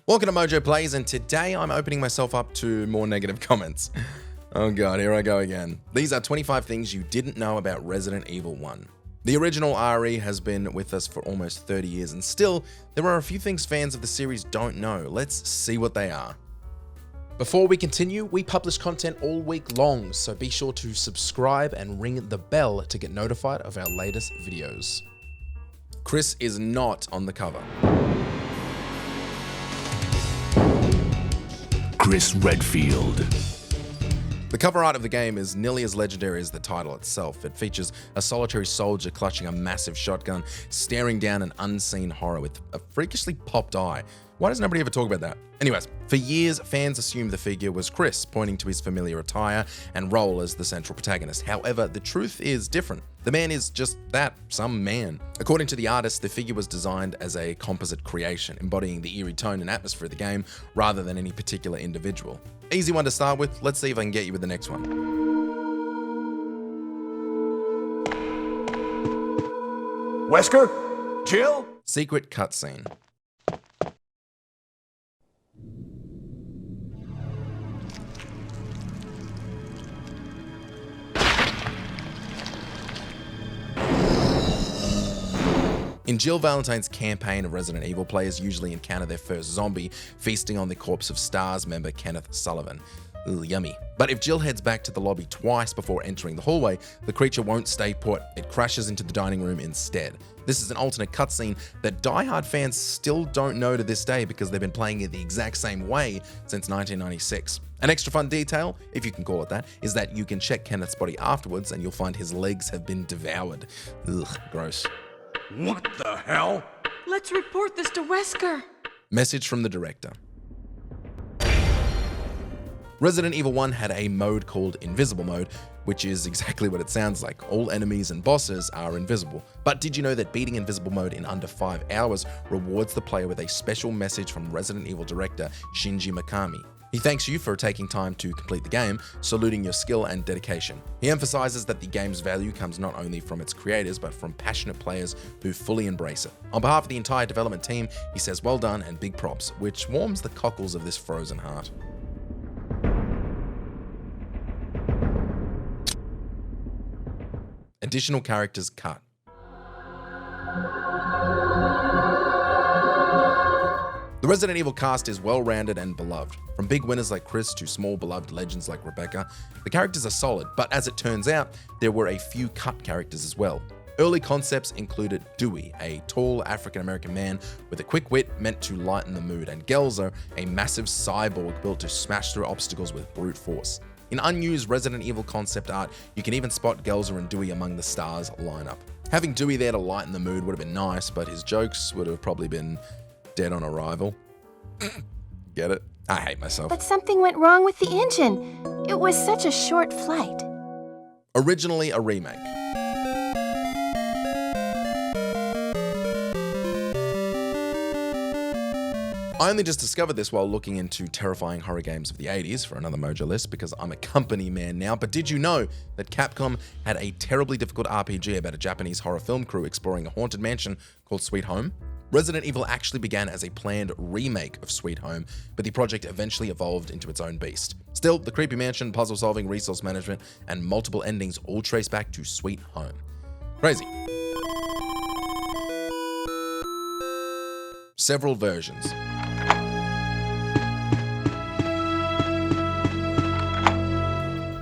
Welcome to MojoPlays, and today I'm opening myself up to more negative comments. Oh god, here I go again. These are 25 things you didn't know about Resident Evil 1. The original RE has been with us for almost 30 years, and still, there are a few things fans of the series don't know. Let's see what they are. Before we continue, we publish content all week long, so be sure to subscribe and ring the bell to get notified of our latest videos. Chris is not on the cover. ChrisRedfield. The cover art of the game is nearly as legendary as the title itself. It features a solitary soldier clutching a massive shotgun, staring down an unseen horror with a freakishly popped eye. Why does nobody ever talk about that? Anyways, for years, fans assumed the figure was Chris, pointing to his familiar attire and role as the central protagonist. However, the truth is different. The man is just that, some man. According to the artist, the figure was designed as a composite creation, embodying the eerie tone and atmosphere of the game rather than any particular individual. Easy one to start with. Let's see if I can get you with the next one. Wesker? Jill? Secret cutscene. In JillValentine's campaign of Resident Evil, players usually encounter their first zombie feasting on the corpse of STARS member Kenneth Sullivan. Ooh, yummy. But if Jill heads back to the lobby twice before entering the hallway, the creature won't stay put. It crashes into the dining room instead. This is an alternate cutscene that die-hard fans still don't know to this day because they've been playing it the exact same way since 1996. An extra fun detail, if you can call it that, is that you can check Kenneth's body afterwards and you'll find his legs have been devoured. Ugh, gross. What the hell? Let's report this to Wesker. Message from the director. Resident Evil 1 had a mode called Invisible Mode, which is exactly what it sounds like. All enemies and bosses are invisible. But did you know that beating Invisible Mode in under 5 hours rewards the player with a special message from Resident Evil director ShinjiMikami? He thanks you for taking time to complete the game, saluting your skill and dedication. He emphasizes that the game's value comes not only from its creators, but from passionate players who fully embrace it. On behalf of the entire development team, he says well done and big props, which warms the cockles of this frozen heart. Additional characters cut. The Resident Evil cast is well-rounded and beloved. From big winners like Chris to small beloved legends like Rebecca, the characters are solid, but as it turns out, there were a few cut characters as well. Early concepts included Dewey, a tall African-American man with a quick wit meant to lighten the mood, and Gelzer, a massive cyborg built to smash through obstacles with brute force. In unused Resident Evil concept art, you can even spot Gelzer and Dewey among the STARS lineup. Having Dewey there to lighten the mood would have been nice, but his jokes would have probably been dead on arrival. Get it? I hate myself. But something went wrong with the engine. It was such a short flight. Originally a remake. I only just discovered this while looking into terrifying horror games of the 80s for another Mojo list because I'm a company man now, but did you know that Capcom had a terribly difficult RPG about a Japanese horror film crew exploring a haunted mansion called SweetHome? Resident Evil actually began as a planned remake of SweetHome, but the project eventually evolved into its own beast. Still, the creepy mansion, puzzle solving, resource management, and multiple endings all trace back to SweetHome. Crazy. Several versions.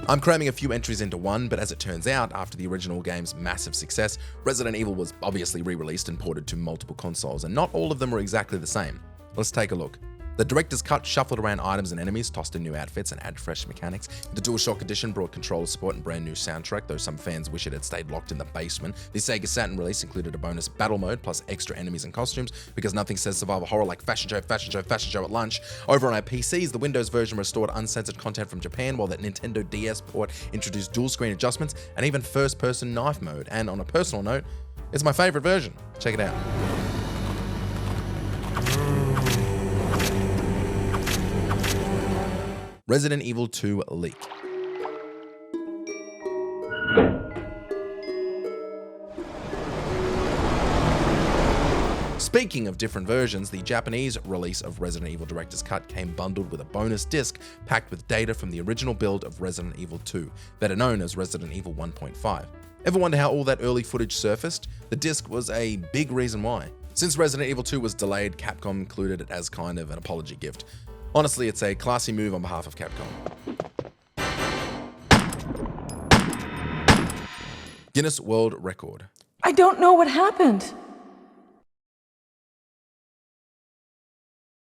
I'm cramming a few entries into one, but as it turns out, after the original game's massive success, Resident Evil was obviously re-released and ported to multiple consoles, and not all of them were exactly the same. Let's take a look. The director's cut shuffled around items and enemies, tossed in new outfits, and added fresh mechanics. The DualShock edition brought controller support and brand new soundtrack, though some fans wish it had stayed locked in the basement. The Sega Saturn release included a bonus battle mode, plus extra enemies and costumes, because nothing says survival horror like fashion show at lunch. Over on our PCs, the Windows version restored uncensored content from Japan, while the Nintendo DS port introduced dual screen adjustments and even first-person knife mode. And on a personal note, it's my favorite version. Check it out. Resident Evil 2 leak. Speaking of different versions, the Japanese release of Resident Evil Director's Cut came bundled with a bonus disc packed with data from the original build of Resident Evil 2, better known as Resident Evil 1.5. Ever wonder how all that early footage surfaced? The disc was a big reason why. Since Resident Evil 2 was delayed, Capcom included it as kind of an apology gift. Honestly, it's a classy move on behalf of Capcom. Guinness World Record. I don't know what happened.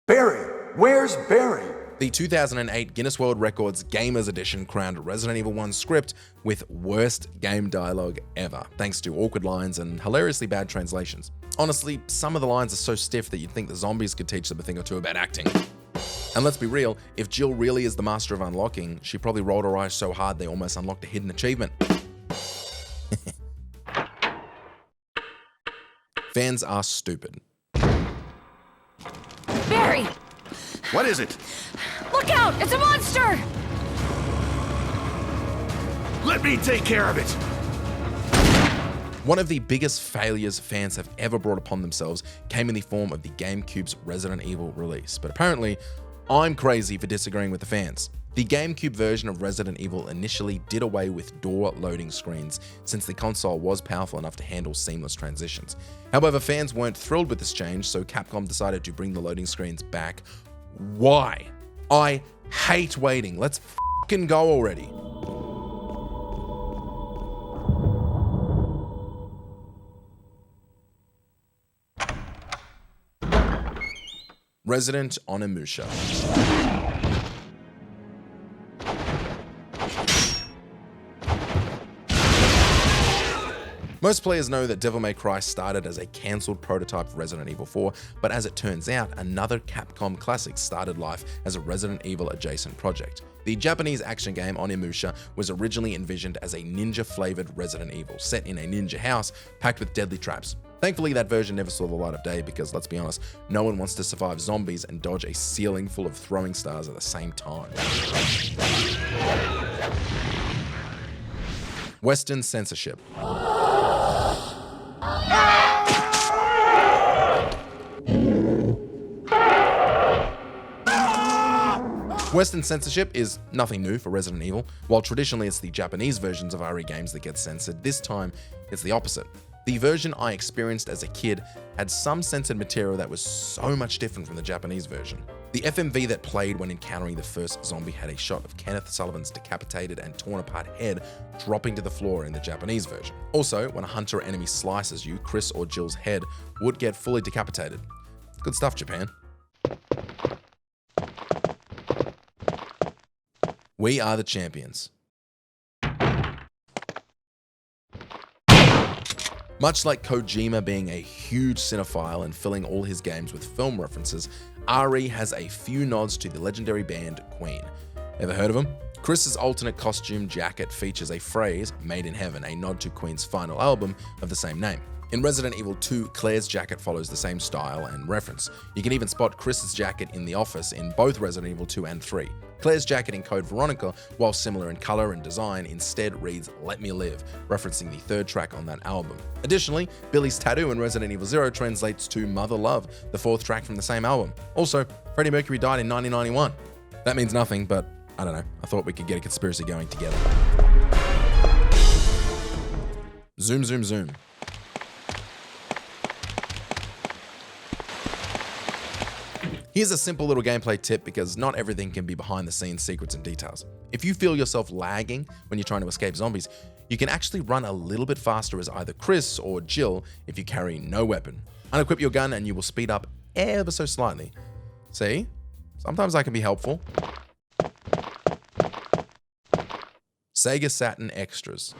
Barry! Where's Barry? The 2008 Guinness World Records Gamers Edition crowned Resident Evil 1's script with worst game dialogue ever, thanks to awkward lines and hilariously bad translations. Honestly, some of the lines are so stiff that you'd think the zombies could teach them a thing or two about acting. And let's be real, if Jill really is the master of unlocking, she probably rolled her eyes so hard they almost unlocked a hidden achievement. Fans are stupid. Barry! What is it? Look out! It's a monster! Let me take care of it! One of the biggest failures fans have ever brought upon themselves came in the form of the GameCube's Resident Evil release, but apparently, I'm crazy for disagreeing with the fans. The GameCube version of Resident Evil initially did away with door loading screens since the console was powerful enough to handle seamless transitions. However, fans weren't thrilled with this change, so Capcom decided to bring the loading screens back. Why? I hate waiting. Let's f***ing go already. Resident Onimusha. Most players know that Devil May Cry started as a cancelled prototype of Resident Evil 4, but as it turns out, another Capcom classic started life as a Resident Evil adjacent project. The Japanese action game Onimusha was originally envisioned as a ninja-flavored Resident Evil, set in a ninja house packed with deadly traps. Thankfully, that version never saw the light of day because, let's be honest, no one wants to survive zombies and dodge a ceiling full of throwing stars at the same time. Western censorship. Western censorship is nothing new for Resident Evil. While traditionally it's the Japanese versions of RE games that get censored, this time it's the opposite. The version I experienced as a kid had some censored material that was so much different from the Japanese version. The FMV that played when encountering the first zombie had a shot of Kenneth Sullivan's decapitated and torn apart head dropping to the floor in the Japanese version. Also, when a hunter enemy slices you, Chris or Jill's head would get fully decapitated. Good stuff, Japan. We are the champions. Much like Kojima being a huge cinephile and filling all his games with film references, RE has a few nods to the legendary band Queen. Ever heard of them? Chris's alternate costume jacket features a phrase, "Made in Heaven," a nod to Queen's final album of the same name. In Resident Evil 2, Claire's jacket follows the same style and reference. You can even spot Chris's jacket in the office in both Resident Evil 2 and 3. Claire's jacket in Code Veronica, while similar in color and design, instead reads "Let Me Live," referencing the third track on that album. Additionally, Billy's tattoo in Resident Evil 0 translates to "Mother Love," the fourth track from the same album. Also, Freddie Mercury died in 1991. That means nothing, but I don't know. I thought we could get a conspiracy going together. Zoom, zoom, zoom. Here's a simple little gameplay tip because not everything can be behind the scenes secrets and details. If you feel yourself lagging when you're trying to escape zombies, you can actually run a little bit faster as either Chris or Jill if you carry no weapon. Unequip your gun and you will speed up ever so slightly. See? Sometimes that can be helpful. Sega Saturn extras.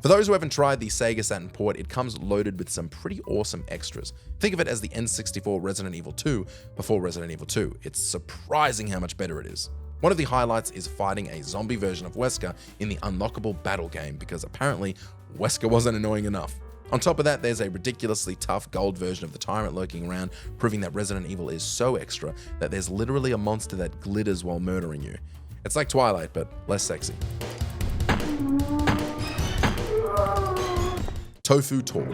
For those who haven't tried the Sega Saturn port, it comes loaded with some pretty awesome extras. Think of it as the N64 Resident Evil 2 before Resident Evil 2. It's surprising how much better it is. One of the highlights is fighting a zombie version of Wesker in the unlockable battle game because apparently Wesker wasn't annoying enough. On top of that, there's a ridiculously tough gold version of the Tyrant lurking around, proving that Resident Evil is so extra that there's literally a monster that glitters while murdering you. It's like Twilight, but less sexy. Tofu Talk.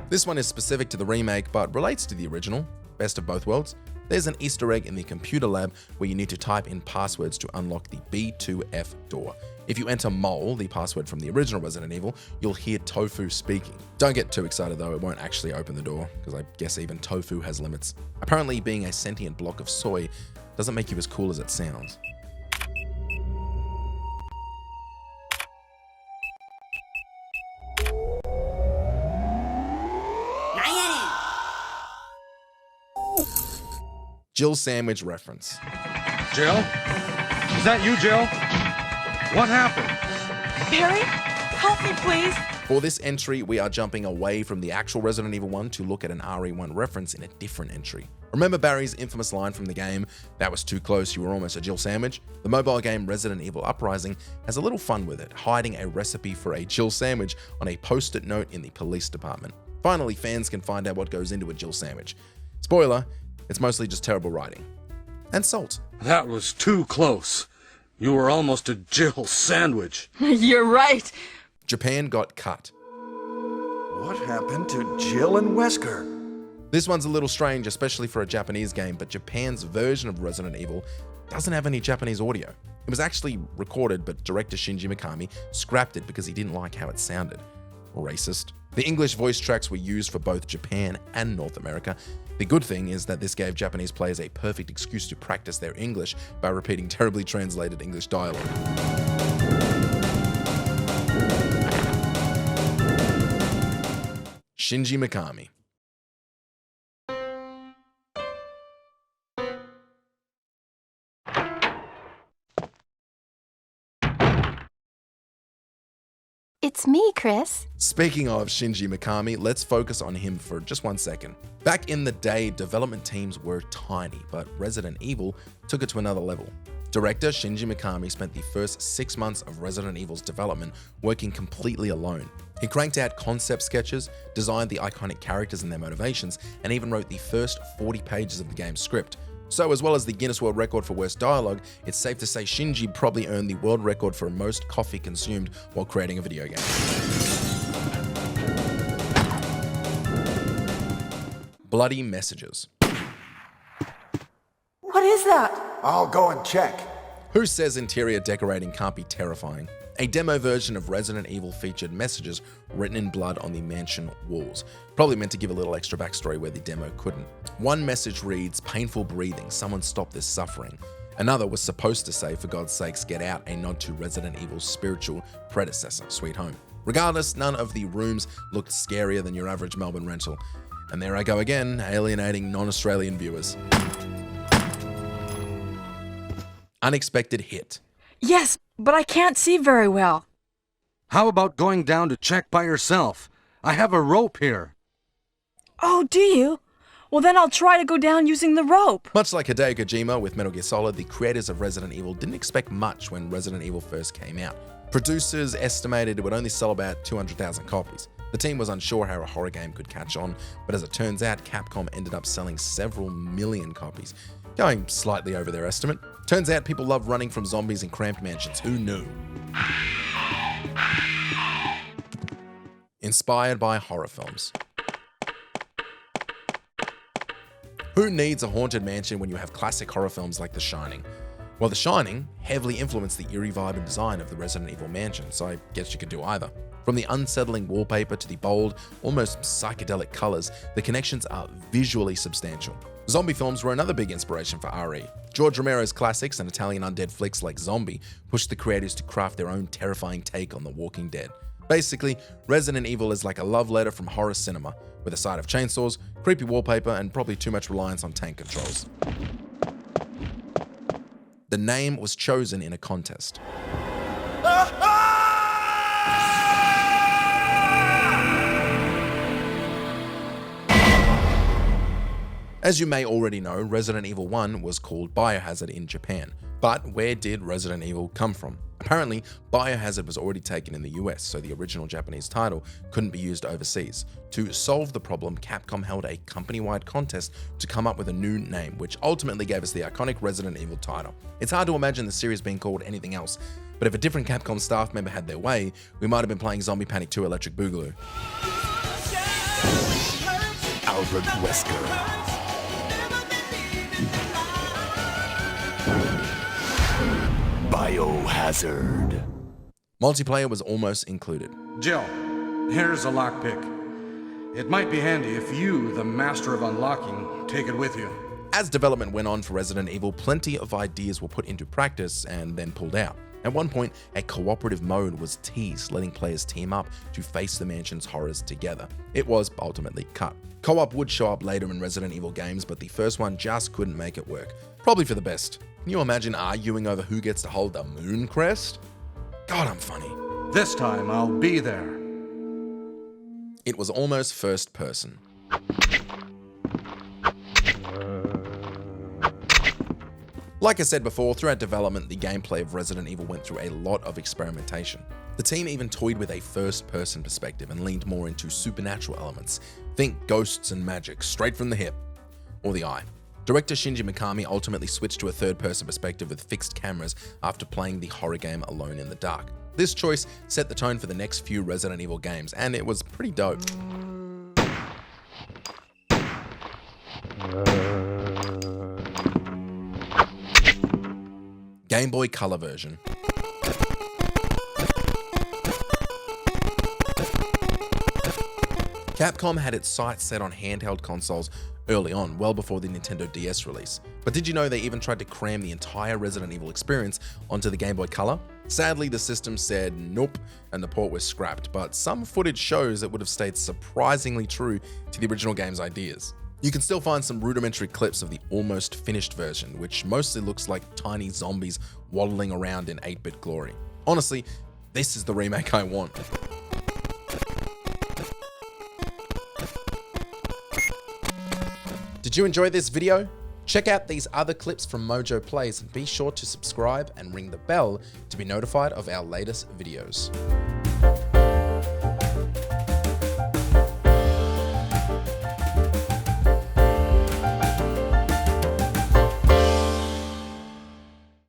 This one is specific to the remake, but relates to the original. Best of both worlds. There's an Easter egg in the computer lab where you need to type in passwords to unlock the B2F door. If you enter mole, the password from the original Resident Evil, you'll hear Tofu speaking. Don't get too excited though, it won't actually open the door, because I guess even Tofu has limits. Apparently being a sentient block of soy doesn't make you as cool as it sounds. Jill sandwich reference. Jill? Is that you, Jill? What happened? Barry, help me, please. For this entry, we are jumping away from the actual Resident Evil 1 to look at an RE1 reference in a different entry. Remember Barry's infamous line from the game, "That was too close, you were almost a Jill sandwich"? The mobile game Resident Evil Uprising has a little fun with it, hiding a recipe for a Jill sandwich on a post-it note in the police department. Finally, fans can find out what goes into a Jill sandwich. Spoiler, it's mostly just terrible writing. And salt. That was too close. You were almost a Jill sandwich. You're right. Japan got cut. What happened to Jill and Wesker? This one's a little strange, especially for a Japanese game, but Japan's version of Resident Evil doesn't have any Japanese audio. It was actually recorded, but director ShinjiMikami scrapped it because he didn't like how it sounded. Racist. The English voice tracks were used for both Japan and North America. The good thing is that this gave Japanese players a perfect excuse to practice their English by repeating terribly translated English dialogue. ShinjiMikami. It's me, Chris. Speaking of ShinjiMikami, let's focus on him for just 1 second. Back in the day, development teams were tiny, but Resident Evil took it to another level. Director ShinjiMikami spent the first 6 months of Resident Evil's development working completely alone. He cranked out concept sketches, designed the iconic characters and their motivations, and even wrote the first 40 pages of the game's script. So, as well as the Guinness World Record for worst dialogue, it's safe to say Shinji probably earned the world record for most coffee consumed while creating a video game. Bloody messages. What is that? I'll go and check. Who says interior decorating can't be terrifying? A demo version of Resident Evil featured messages written in blood on the mansion walls. Probably meant to give a little extra backstory where the demo couldn't. One message reads, "Painful breathing, someone stop this suffering." Another was supposed to say, "For God's sakes, get out," a nod to Resident Evil's spiritual predecessor, Sweet Home. Regardless, none of the rooms looked scarier than your average Melbourne rental. And there I go again, alienating non-Australian viewers. Unexpected hit. Yes, but I can't see very well. How about going down to check by yourself? I have a rope here. Oh, do you? Well, then I'll try to go down using the rope. Much like Hideo Kojima with Metal Gear Solid, the creators of Resident Evil didn't expect much when Resident Evil first came out. Producers estimated it would only sell about 200,000 copies. The team was unsure how a horror game could catch on, but as it turns out, Capcom ended up selling several million copies, going slightly over their estimate. Turns out people love running from zombies in cramped mansions. Who knew? Inspired by horror films. Who needs a haunted mansion when you have classic horror films like The Shining? Well, The Shining heavily influenced the eerie vibe and design of the Resident Evil mansion, so I guess you could do either. From the unsettling wallpaper to the bold, almost psychedelic colors, the connections are visually substantial. Zombie films were another big inspiration for RE. George Romero's classics and Italian undead flicks like Zombie pushed the creators to craft their own terrifying take on The Walking Dead. Basically, Resident Evil is like a love letter from horror cinema, with a side of chainsaws, creepy wallpaper, and probably too much reliance on tank controls. The name was chosen in a contest. As you may already know, Resident Evil 1 was called Biohazard in Japan. But where did Resident Evil come from? Apparently, Biohazard was already taken in the US, so the original Japanese title couldn't be used overseas. To solve the problem, Capcom held a company-wide contest to come up with a new name, which ultimately gave us the iconic Resident Evil title. It's hard to imagine the series being called anything else, but if a different Capcom staff member had their way, we might have been playing Zombie Panic 2 Electric Boogaloo. Albert Wesker. Biohazard. Multiplayer was almost included. Jill, here's a lockpick. It might be handy if you, the master of unlocking, take it with you. As development went on for Resident Evil, plenty of ideas were put into practice and then pulled out. At one point, a cooperative mode was teased, letting players team up to face the mansion's horrors together. It was ultimately cut. Co-op would show up later in Resident Evil games, but the first one just couldn't make it work. Probably for the best. Can you imagine arguing over who gets to hold the moon crest? God, I'm funny. This time I'll be there. It was almost first person. Like I said before, throughout development, the gameplay of Resident Evil went through a lot of experimentation. The team even toyed with a first-person perspective and leaned more into supernatural elements. Think ghosts and magic, straight from the hip, or the eye. Director ShinjiMikami ultimately switched to a third-person perspective with fixed cameras after playing the horror game Alone in the Dark. This choice set the tone for the next few Resident Evil games, and it was pretty dope. Game Boy Color version. Capcom had its sights set on handheld consoles early on, well before the Nintendo DS release. But did you know they even tried to cram the entire Resident Evil experience onto the Game Boy Color? Sadly, the system said nope, and the port was scrapped, but some footage shows it would have stayed surprisingly true to the original game's ideas. You can still find some rudimentary clips of the almost finished version, which mostly looks like tiny zombies waddling around in 8-bit glory. Honestly, this is the remake I want. Did you enjoy this video? Check out these other clips from MojoPlays and be sure to subscribe and ring the bell to be notified of our latest videos.